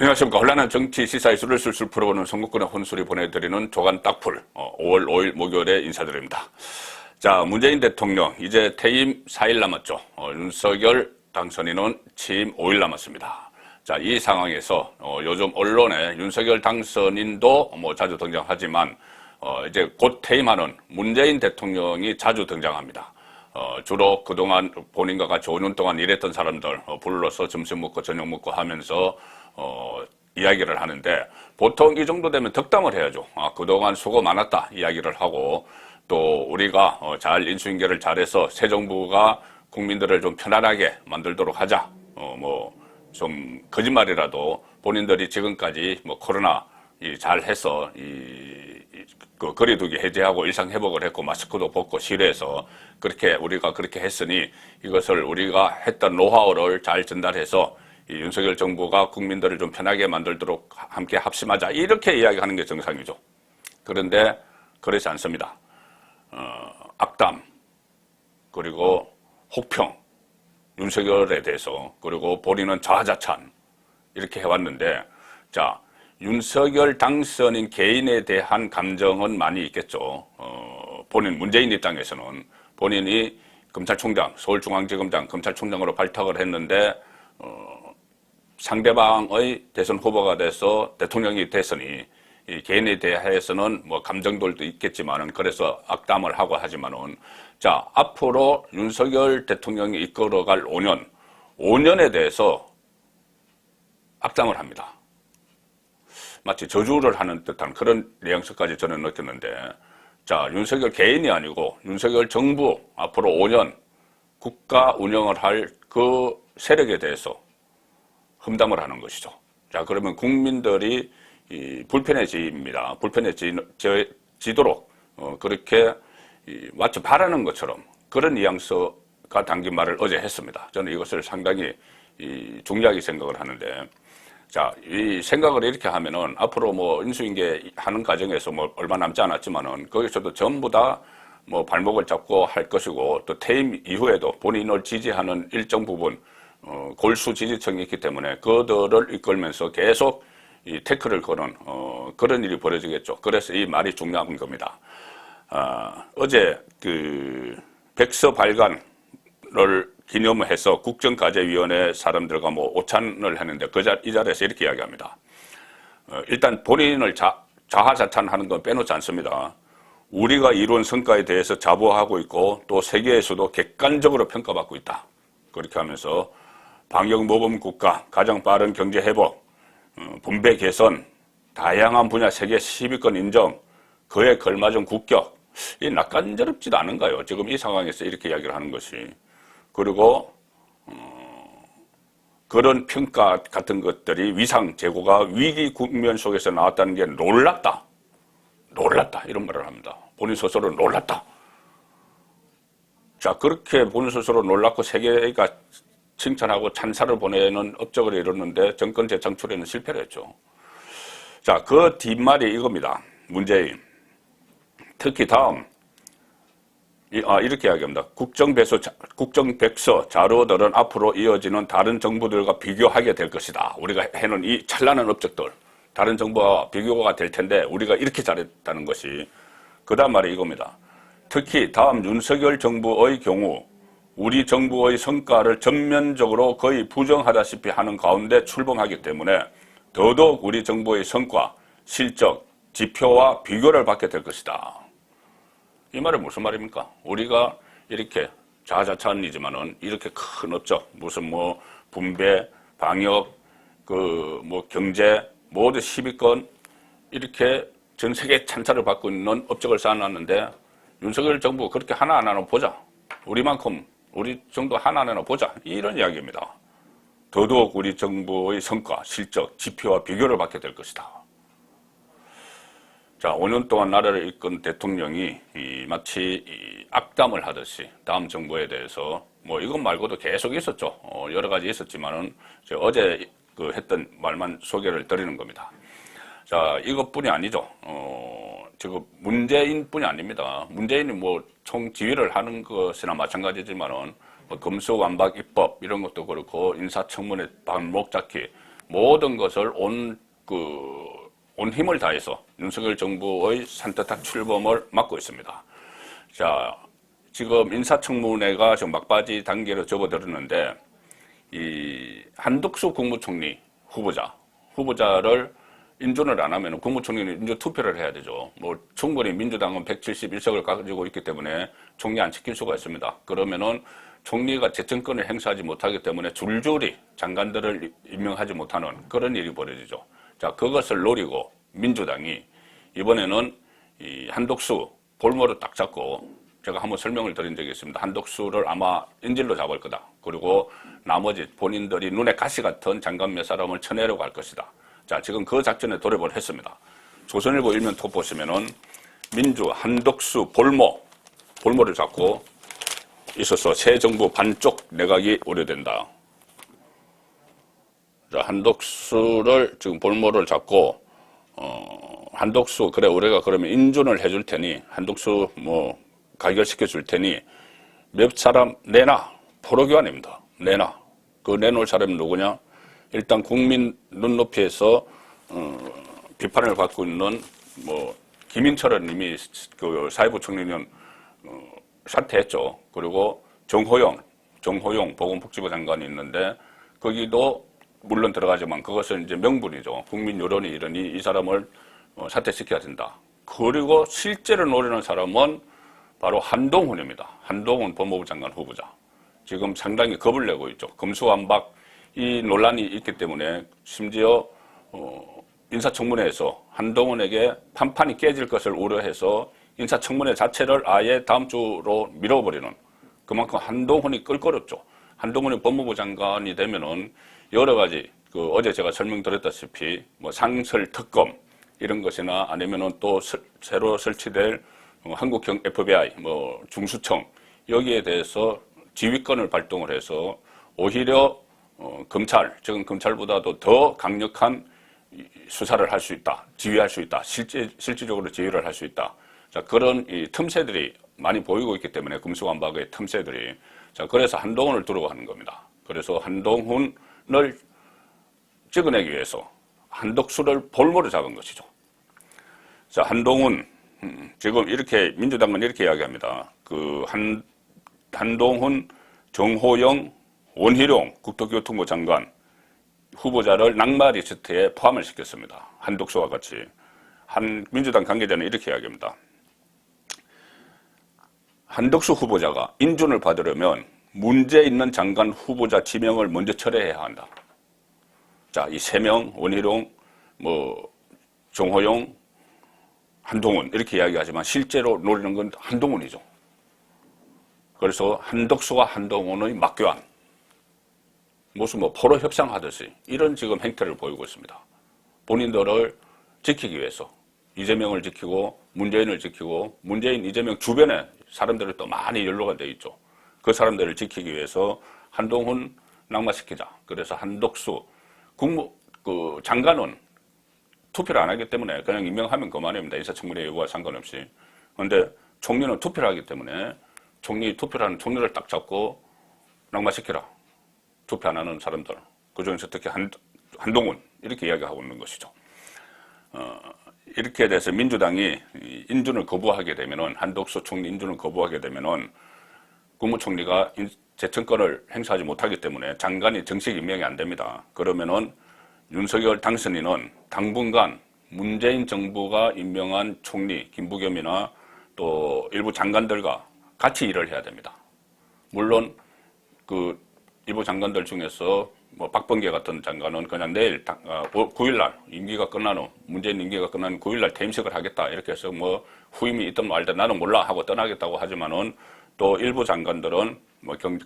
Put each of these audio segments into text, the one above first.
안녕하십니까. 혼란한 정치 시사 이슈를 술술 풀어보는 선거권의 혼술이 보내드리는 조간 딱풀 5월 5일 목요일에 인사드립니다. 자, 문재인 대통령 이제 퇴임 4일 남았죠. 윤석열 당선인은 취임 5일 남았습니다. 자, 이 상황에서 요즘 언론에 윤석열 당선인도 자주 등장하지만 이제 곧 퇴임하는 문재인 대통령이 자주 등장합니다. 주로 그동안 본인과 같이 5년 동안 일했던 사람들 불러서 점심 먹고 저녁 먹고 하면서 이야기를 하는데, 보통 이 정도 되면 덕담을 해야죠. 그동안 수고 많았다 이야기를 하고, 또 우리가 잘 인수인계를 잘해서 새 정부가 국민들을 좀 편안하게 만들도록 하자. 좀 거짓말이라도 본인들이 지금까지 코로나 잘 해서 그 거리두기 해제하고 일상 회복을 했고 마스크도 벗고 실외에서 우리가 그렇게 했으니 이것을 우리가 했던 노하우를 잘 전달해서 이 윤석열 정부가 국민들을 좀 편하게 만들도록 함께 합심하자, 이렇게 이야기하는 게 정상이죠. 그런데 그렇지 않습니다. 악담, 그리고 혹평, 윤석열에 대해서, 그리고 본인은 자화자찬 이렇게 해왔는데, 자, 윤석열 당선인 개인에 대한 감정은 많이 있겠죠. 본인 문재인 입장에서는 본인이 검찰총장, 서울중앙지검장 검찰총장으로 발탁을 했는데 상대방의 대선 후보가 돼서 대통령이 됐으니 이 개인에 대해서는 감정들도 있겠지만은, 그래서 악담을 하고 하지만은, 자, 앞으로 윤석열 대통령이 이끌어갈 5년에 대해서 악담을 합니다. 마치 저주를 하는 듯한 그런 뉘앙스까지 저는 느꼈는데, 자, 윤석열 개인이 아니고 윤석열 정부 앞으로 5년 국가 운영을 할 그 세력에 대해서 험담을 하는 것이죠. 자, 그러면 국민들이 불편해집니다. 불편해지도록 그렇게 마치 바라는 것처럼 그런 뉘앙스가 담긴 말을 어제 했습니다. 저는 이것을 상당히 중요하게 생각을 하는데, 자, 이 생각을 이렇게 하면은 앞으로 인수인계 하는 과정에서 얼마 남지 않았지만은 거기서도 전부 다 발목을 잡고 할 것이고, 또 퇴임 이후에도 본인을 지지하는 일정 부분 골수 지지층이 있기 때문에 그들을 이끌면서 계속 이 태클을 거는 그런 일이 벌어지겠죠. 그래서 이 말이 중요한 겁니다. 어제 그 백서 발간을 기념해서 국정과제위원회 사람들과 오찬을 했는데 이 자리에서 이렇게 이야기합니다. 일단 본인을 자화자찬하는 건 빼놓지 않습니다. 우리가 이룬 성과에 대해서 자부하고 있고, 또 세계에서도 객관적으로 평가받고 있다. 그렇게 하면서 방역모범 국가, 가장 빠른 경제 회복, 분배 개선, 다양한 분야 세계 10위권 인정, 그에 걸맞은 국격, 이 낯간지럽지도 않은가요? 지금 이 상황에서 이렇게 이야기를 하는 것이. 그리고 그런 평가 같은 것들이 위상 제고가 위기 국면 속에서 나왔다는 게 놀랍다 이런 말을 합니다. 본인 스스로 놀랐다. 자, 그렇게 본인 스스로 놀랐고 세계가 칭찬하고 찬사를 보내는 업적을 이뤘는데 정권 재창출에는 실패를 했죠. 자, 그 뒷말이 이겁니다. 문재인. 특히 다음 이렇게 이야기합니다. 국정백서 자료들은 앞으로 이어지는 다른 정부들과 비교하게 될 것이다. 우리가 해놓은 이 찬란한 업적들, 다른 정부와 비교가 될 텐데 우리가 이렇게 잘했다는 것이. 그 다음 말이 이겁니다. 특히 다음 윤석열 정부의 경우 우리 정부의 성과를 전면적으로 거의 부정하다시피 하는 가운데 출범하기 때문에 더더욱 우리 정부의 성과, 실적, 지표와 비교를 받게 될 것이다. 이 말은 무슨 말입니까? 우리가 이렇게 자자찬이지만은 이렇게 큰 업적, 무슨 분배, 방역, 경제, 모두 10위권 이렇게 전 세계 찬사를 받고 있는 업적을 쌓아놨는데 윤석열 정부 그렇게 하나하나 보자. 우리 정도 하나하나 보자. 이런 이야기입니다. 더더욱 우리 정부의 성과, 실적, 지표와 비교를 받게 될 것이다. 자, 5년 동안 나라를 이끈 대통령이 마치 악담을 하듯이 다음 정부에 대해서 이것 말고도 계속 있었죠. 여러 가지 있었지만은 어제 했던 말만 소개를 드리는 겁니다. 자, 이것뿐이 아니죠. 지금 문재인뿐이 아닙니다. 문재인이 총지휘를 하는 것이나 마찬가지지만은 금수완박 입법 이런 것도 그렇고 인사청문회 발목 잡기 모든 것을 온 힘을 다해서 윤석열 정부의 산뜻한 출범을 막고 있습니다. 자, 지금 인사청문회가 지금 막바지 단계로 접어들었는데, 이 한덕수 국무총리 후보자를 인준을 안 하면 국무총리는 인준 투표를 해야 되죠. 뭐 충분히 민주당은 171석을 가지고 있기 때문에 총리 안 시킬 수가 있습니다. 그러면은 총리가 재청권을 행사하지 못하기 때문에 줄줄이 장관들을 임명하지 못하는 그런 일이 벌어지죠. 자, 그것을 노리고 민주당이 이번에는 이 한덕수 볼모를 딱 잡고, 제가 한번 설명을 드린 적이 있습니다. 한덕수를 아마 인질로 잡을 거다. 그리고 나머지 본인들이 눈에 가시 같은 장관 몇 사람을 쳐내려고 할 것이다. 자, 지금 그 작전에 돌입을 했습니다. 조선일보 일면톡 보시면은 민주 한덕수 볼모를 잡고 있어서 새 정부 반쪽 내각이 우려된다. 자, 한덕수를 지금 볼모를 잡고 한덕수 그래 우리가 그러면 인준을 해줄 테니 한덕수 뭐 가결시켜 줄 테니 몇 사람 내놔. 포로교환입니다. 내놔. 그 내놓을 사람이 누구냐? 일단 국민 눈높이에서 비판을 받고 있는 뭐 김인철은 이미 그 사회부 총리는 사퇴했죠. 그리고 정호영 보건복지부 장관이 있는데 거기도 물론 들어가지만 그것은 이제 명분이죠. 국민 여론이 이러니 이 사람을 사퇴시켜야 된다. 그리고 실제로 노리는 사람은 바로 한동훈입니다. 한동훈 법무부 장관 후보자. 지금 상당히 겁을 내고 있죠. 금수완박 이 논란이 있기 때문에 심지어 인사청문회에서 한동훈에게 판판이 깨질 것을 우려해서 인사청문회 자체를 아예 다음 주로 밀어버리는, 그만큼 한동훈이 껄끄럽죠. 한동훈이 법무부 장관이 되면은 여러 가지 어제 제가 설명드렸다시피 뭐 상설 특검 이런 것이나 아니면은 또 새로 설치될 한국형 FBI 뭐 중수청 여기에 대해서 지휘권을 발동을 해서 오히려 검찰, 지금 검찰보다도 더 강력한 수사를 할 수 있다, 지휘할 수 있다, 실질적으로 지휘를 할 수 있다. 자, 그런 이 틈새들이 많이 보이고 있기 때문에 금수완박의 틈새들이. 자, 그래서 한동훈을 두려고 하는 겁니다. 그래서 한동훈을 찍어내기 위해서 한덕수를 볼모로 잡은 것이죠. 자, 한동훈 지금 이렇게 민주당은 이렇게 이야기합니다. 한동훈, 정호영, 원희룡 국토교통부 장관 후보자를 낙마 리스트에 포함을 시켰습니다. 한덕수와 같이. 민주당 관계자는 이렇게 이야기합니다. 한덕수 후보자가 인준을 받으려면 문제 있는 장관 후보자 지명을 먼저 철회해야 한다. 자, 이 세 명, 원희룡, 정호영, 한동훈 이렇게 이야기하지만 실제로 노리는 건 한동훈이죠. 그래서 한덕수와 한동훈의 맞교환, 무슨 포로 협상하듯이 이런 지금 행태를 보이고 있습니다. 본인들을 지키기 위해서 이재명을 지키고 문재인을 지키고 문재인, 이재명 주변에 사람들이 또 많이 연루가 돼 있죠. 그 사람들을 지키기 위해서 한동훈 낙마시키자. 그래서 한덕수 장관은 투표를 안 하기 때문에 그냥 임명하면 그만입니다. 인사청문회 요구와 상관없이. 그런데 총리는 투표를 하기 때문에 투표를 하는 총리를 딱 잡고 낙마시키라. 투표 안 하는 사람들. 그중에서 특히 한동훈 이렇게 이야기하고 있는 것이죠. 이렇게 돼서 민주당이 인준을 거부하게 되면은, 한덕수 총리 인준을 거부하게 되면은 국무총리가 재청권을 행사하지 못하기 때문에 장관이 정식 임명이 안 됩니다. 그러면은 윤석열 당선인은 당분간 문재인 정부가 임명한 총리 김부겸이나 또 일부 장관들과 같이 일을 해야 됩니다. 물론 일부 장관들 중에서 박범계 같은 장관은 그냥 내일 9일날 임기가 끝나는, 문재인 임기가 끝나는 9일날 퇴임식을 하겠다 이렇게 해서 후임이 있든 말든 나는 몰라 하고 떠나겠다고 하지만은, 또 일부 장관들은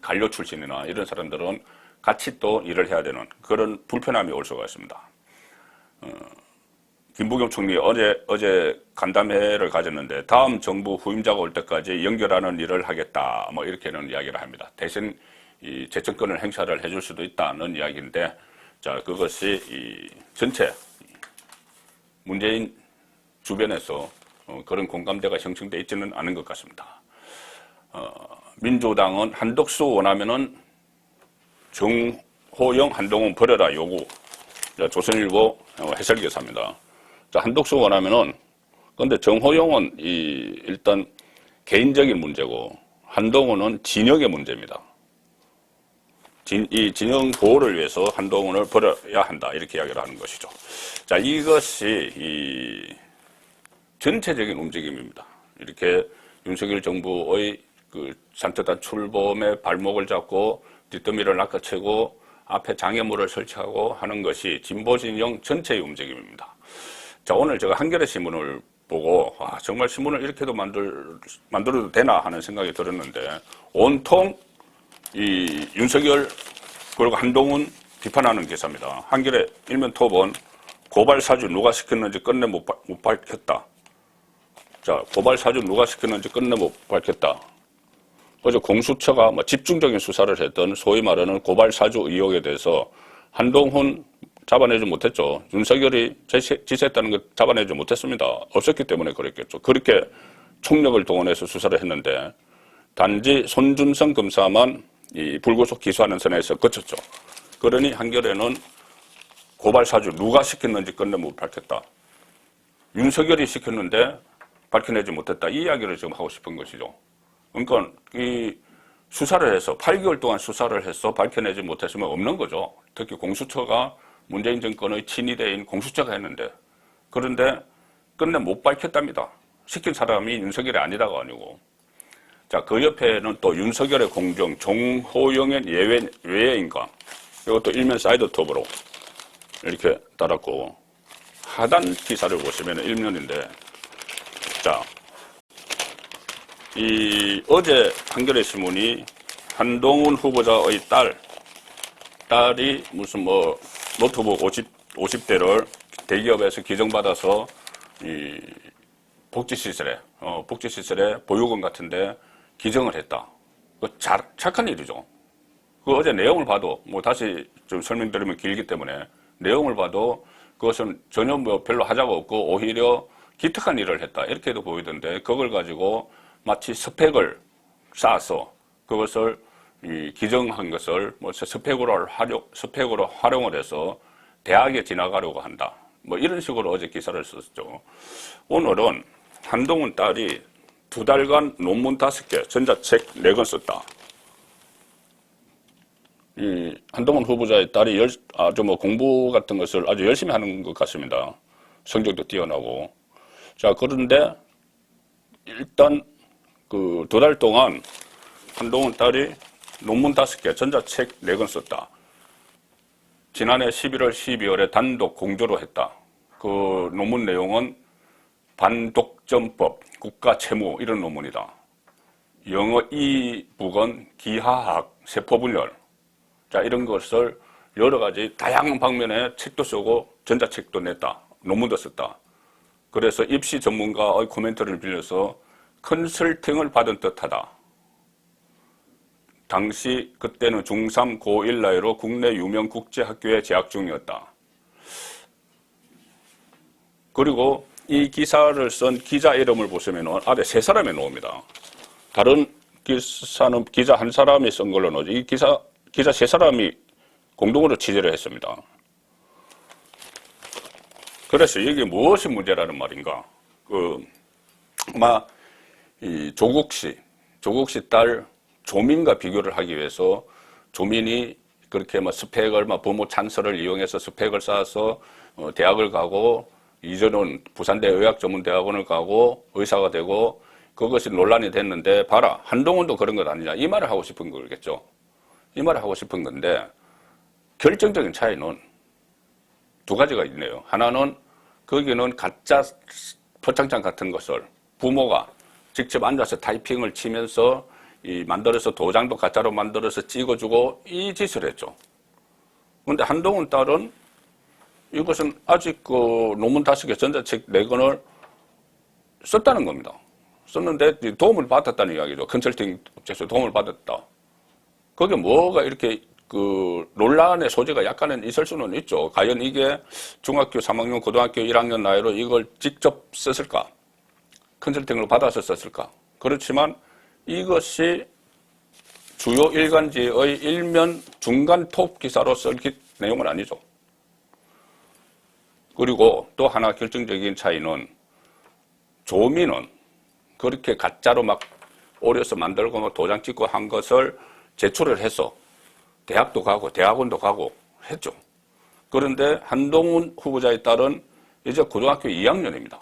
관료 출신이나 이런 사람들은 같이 또 일을 해야 되는 그런 불편함이 올 수가 있습니다. 김부겸 총리 어제 간담회를 가졌는데 다음 정부 후임자가 올 때까지 연결하는 일을 하겠다 이렇게는 이야기를 합니다. 대신 이 재청권을 행사를 해줄 수도 있다는 이야기인데, 자, 그것이 전체 문재인 주변에서 그런 공감대가 형성되어 있지는 않은 것 같습니다. 민주당은 한덕수 원하면은 정호영, 한동훈 버려라 요구. 자, 조선일보 해설기사입니다. 자, 한독수 원하면은, 근데 정호용은 일단 개인적인 문제고, 한동훈은 진영의 문제입니다. 이 진영 보호를 위해서 한동훈을 버려야 한다. 이렇게 이야기를 하는 것이죠. 자, 이것이 전체적인 움직임입니다. 이렇게 윤석열 정부의 그 산뜻한 출범의 발목을 잡고 뒷더미를 낚아채고 앞에 장애물을 설치하고 하는 것이 진보 진영 전체의 움직임입니다. 자, 오늘 제가 한겨레 신문을 보고 정말 신문을 이렇게도 만들어도 되나 하는 생각이 들었는데 온통 이 윤석열 그리고 한동훈 비판하는 기사입니다. 한겨레 일면 톱은 고발 사주 누가 시켰는지 끝내 못 밝혔다. 자, 고발 사주 누가 시켰는지 끝내 못 밝혔다. 어제 공수처가 집중적인 수사를 했던 소위 말하는 고발 사주 의혹에 대해서 한동훈 잡아내지 못했죠. 윤석열이 지시했다는 걸 잡아내지 못했습니다. 없었기 때문에 그랬겠죠. 그렇게 총력을 동원해서 수사를 했는데 단지 손준성 검사만 이 불구속 기소하는 선에서 거쳤죠. 그러니 한겨레는 고발 사주 누가 시켰는지 끝내 못 밝혔다. 윤석열이 시켰는데 밝혀내지 못했다. 이 이야기를 지금 하고 싶은 것이죠. 그러니까 이 수사를 해서 8개월 동안 수사를 해서 밝혀내지 못했으면 없는 거죠. 특히 공수처가 문재인 정권의 친위대인 공수처가 했는데 그런데 끝내 못 밝혔답니다. 시킨 사람이 윤석열이 아니다가 아니고. 자, 그 옆에는 또 윤석열의 공정 정호영의 외예인가 이것도 일면 사이드 톱으로 이렇게 달았고 하단 기사를 보시면 일면인데 자, 어제 한겨레 신문이 한동훈 후보자의 딸이 무슨 노트북 50대를 대기업에서 기증받아서 이 복지시설에 보육원 같은데 기증을 했다. 착한 일이죠. 그 어제 내용을 봐도 다시 좀 설명드리면 길기 때문에 내용을 봐도 그것은 전혀 별로 하자가 없고 오히려 기특한 일을 했다. 이렇게도 보이던데 그걸 가지고 마치 스펙을 쌓아서 그것을 기증한 것을 스펙으로 활용을 해서 대학에 지나가려고 한다. 이런 식으로 어제 기사를 썼죠. 오늘은 한동훈 딸이 2달간 논문 5개, 전자책 4권 썼다. 한동훈 후보자의 딸이 아주 공부 같은 것을 아주 열심히 하는 것 같습니다. 성적도 뛰어나고. 자, 그런데 일단 그 2달 동안 한동훈 딸이 논문 5개, 전자책 4권 썼다. 지난해 11월, 12월에 단독 공조로 했다. 그 논문 내용은 반독점법, 국가채무 이런 논문이다. 영어 2부건 기하학, 세포분열. 자, 이런 것을 여러 가지 다양한 방면의 책도 쓰고 전자책도 냈다. 논문도 썼다. 그래서 입시 전문가의 코멘트를 빌려서 컨설팅을 받은 듯하다. 당시 그때는 중3, 고1 나이로 국내 유명 국제학교에 재학 중이었다. 그리고 이 기사를 쓴 기자 이름을 보시면 아래 3사람이 나옵니다. 다른 기사는 기자 한 사람이 쓴 걸로 나오죠. 이 기자 3사람이 공동으로 취재를 했습니다. 그래서 이게 무엇이 문제라는 말인가? 이 조국 씨 딸 조민과 비교를 하기 위해서 조민이 그렇게 스펙을 부모 찬스를 이용해서 스펙을 쌓아서 대학을 가고 이전은 부산대 의학전문대학원을 가고 의사가 되고 그것이 논란이 됐는데 봐라 한동훈도 그런 것 아니냐 이 말을 하고 싶은 거겠죠. 이 말을 하고 싶은 건데 결정적인 차이는 2가지가 있네요. 하나는 거기는 가짜 표창장 같은 것을 부모가 직접 앉아서 타이핑을 치면서 만들어서 도장도 가짜로 만들어서 찍어주고 이 짓을 했죠. 그런데 한동훈 딸은 이것은 아직 논문 5개, 전자책 4권을 썼다는 겁니다. 썼는데 도움을 받았다는 이야기죠. 컨설팅 업체에서 도움을 받았다. 그게 뭐가 이렇게 논란의 소지가 약간은 있을 수는 있죠. 과연 이게 중학교 3학년, 고등학교 1학년 나이로 이걸 직접 썼을까? 컨설팅을 받아서 썼을까? 그렇지만 이것이 주요 일간지의 일면 중간 톱 기사로 쓸 내용은 아니죠. 그리고 또 하나 결정적인 차이는 조미는 그렇게 가짜로 막 오려서 만들고 뭐 도장 찍고 한 것을 제출을 해서 대학도 가고 대학원도 가고 했죠. 그런데 한동훈 후보자의 딸은 이제 고등학교 2학년입니다.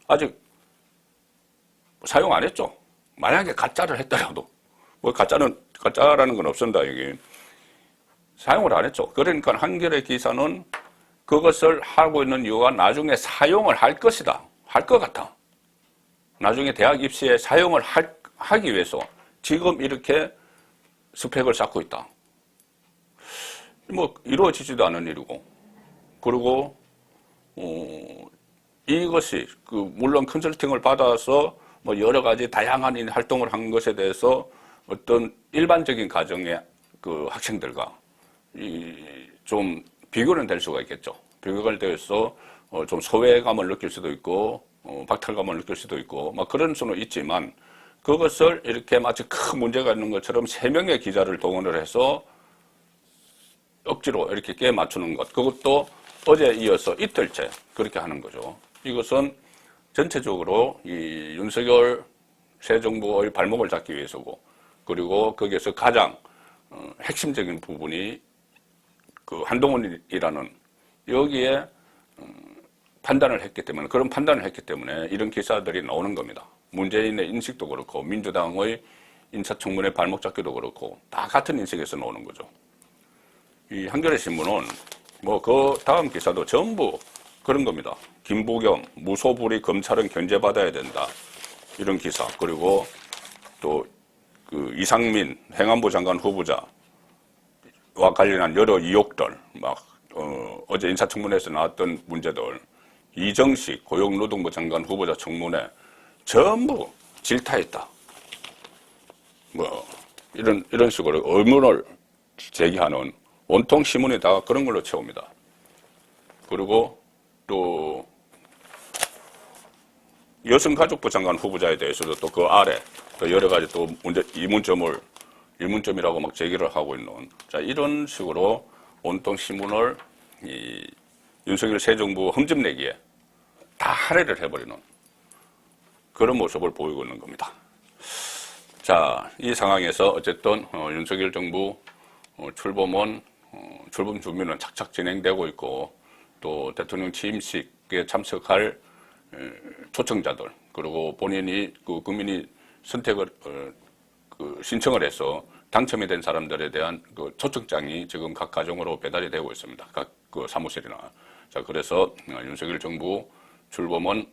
아직 사용 안 했죠. 만약에 가짜를 했더라도 뭐 가짜라는 건 없습니다. 여기 사용을 안 했죠. 그러니까 한겨레 기사는 그것을 하고 있는 이유가 나중에 사용을 할 것이다. 할 것 같아. 나중에 대학 입시에 사용을 하기 위해서 지금 이렇게 스펙을 쌓고 있다. 뭐 이루어지지도 않은 일이고, 그리고 이것이 물론 컨설팅을 받아서 뭐 여러 가지 다양한 활동을 한 것에 대해서 어떤 일반적인 가정의 그 학생들과 좀 비교는 될 수가 있겠죠. 비교가 돼서 좀 소외감을 느낄 수도 있고 박탈감을 느낄 수도 있고 막 그런 수는 있지만, 그것을 이렇게 마치 큰 문제가 있는 것처럼 3명의 기자를 동원을 해서 억지로 이렇게 깨 맞추는 것, 그것도 어제 이어서 이틀째 그렇게 하는 거죠. 이것은 전체적으로 이 윤석열 새 정부의 발목을 잡기 위해서고, 그리고 거기에서 가장 핵심적인 부분이 그 한동훈이라는 여기에 판단을 했기 때문에, 그런 판단을 했기 때문에 이런 기사들이 나오는 겁니다. 문재인의 인식도 그렇고 민주당의 인사청문회 발목 잡기도 그렇고 다 같은 인식에서 나오는 거죠. 이 한겨레 신문은 뭐 그 다음 기사도 전부 그런 겁니다. 김부겸 무소불위 검찰은 견제받아야 된다, 이런 기사. 그리고 또 그 이상민 행안부 장관 후보자와 관련한 여러 의혹들, 막 어제 인사청문회에서 나왔던 문제들, 이정식 고용노동부 장관 후보자 청문회 전부 질타했다. 뭐 이런 식으로 의문을 제기하는 온통 신문이 다 그런 걸로 채웁니다. 그리고 또 여성가족부 장관 후보자에 대해서도 또 그 아래 또 여러 가지 또 문제 의문점이라고 막 제기를 하고 있는, 자, 이런 식으로 온통 신문을 이 윤석열 새 정부 흠집내기에 다 할애를 해버리는 그런 모습을 보이고 있는 겁니다. 자, 이 상황에서 어쨌든 윤석열 정부 출범은 출범 준비는 착착 진행되고 있고, 또 대통령 취임식에 참석할 초청자들, 그리고 본인이 국민이 선택을 신청을 해서 당첨이 된 사람들에 대한 그 초청장이 지금 각 가정으로 배달이 되고 있습니다. 각 그 사무실이나. 자, 그래서 윤석열 정부 출범은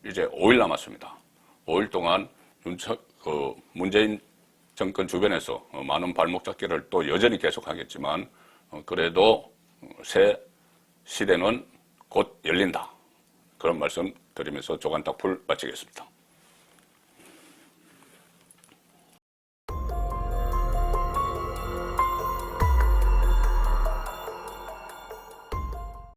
이제 5일 남았습니다. 5일 동안 문재인 정권 주변에서 많은 발목 잡기를 또 여전히 계속하겠지만, 그래도 새 시대는 곧 열린다, 그런 말씀 드리면서 조간탁풀 마치겠습니다.